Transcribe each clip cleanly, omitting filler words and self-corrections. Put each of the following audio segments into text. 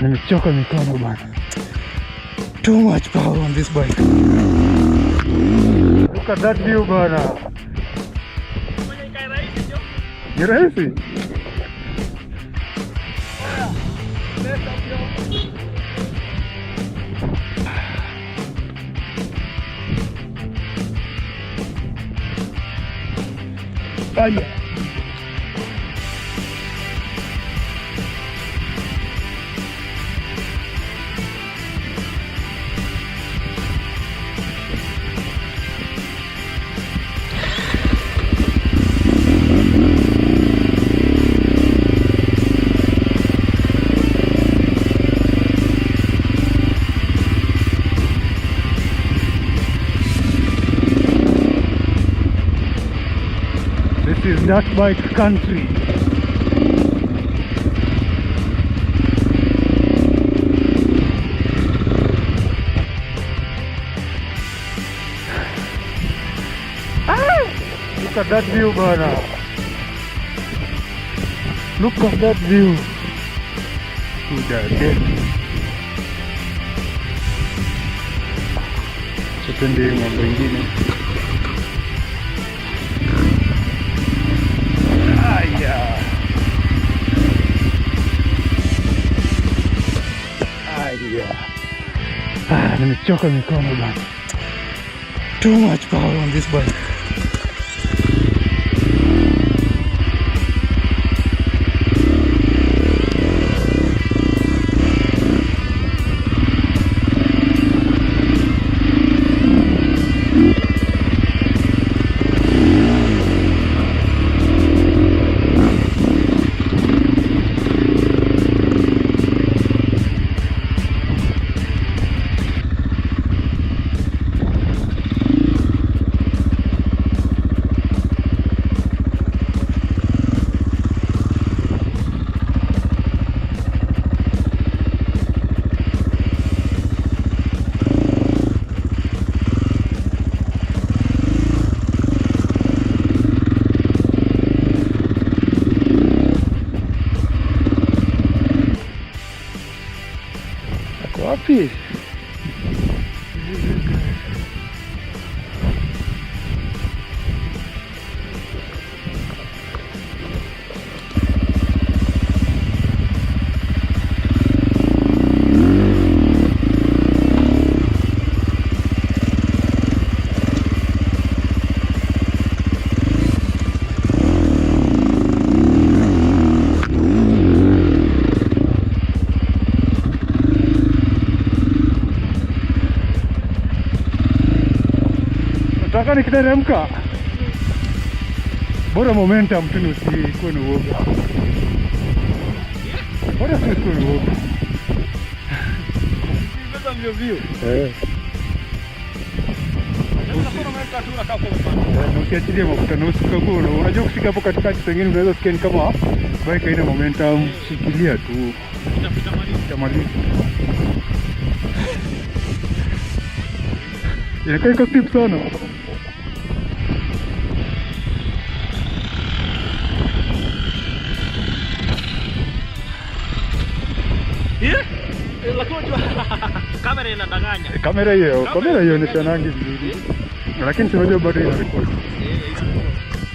Nimechoka mikono bana. Too much power on this bike. Look at that view bana. Ni rahisi? Aya. This is dirt bike country. Look at that view bana. Look at that view. Twende mambo mengine. Nimechoka mikono bana. Too much power on this bike. Wapi? Nataka nikiteremka. Bora momentum tu usikuwe na uoga. Bora usikuwe na uoga. Sasa mbio mbio. Usiachilie mafuta na usikague. Unajua kufika hapo katikati pengine unaweza sikia kama bike haina momentum, shikilia tu. Itamaliza. Inakaa iko steep sana. Kamera inadanganya. Kamera hiyo inaonekana vizuri. Lakini tunajua bado ina record.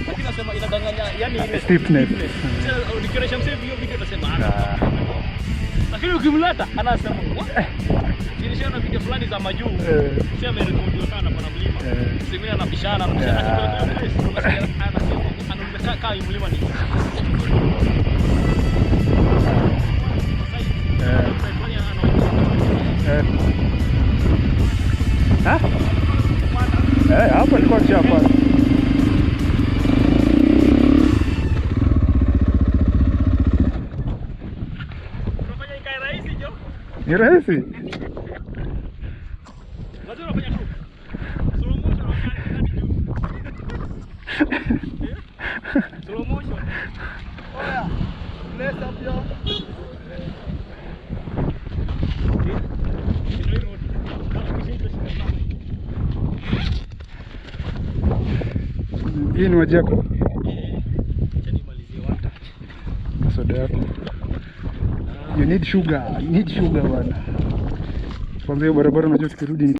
Lakini nasema inadanganya, yani ile steepness. Nikionyesha msee video nasema lakini ukimleta anasema nilishaona video fulani za majuu. Sio amerekodiwa sana kwa mlima. Simina anabishana anasema anaonekana kama mlima ni. Hapa nilikuwa chapa. Unafanya ikae rahisi jo? Ni rahisi. Lazima unafanya tu. Slow motion wakati juu. Slow motion. Oya. Let's up yo. Hii ni maji yako? Acha nimalizie water. Soda yako. Hiyo need sugar bwana. Kwanza hiyo barabara unajua tukirudi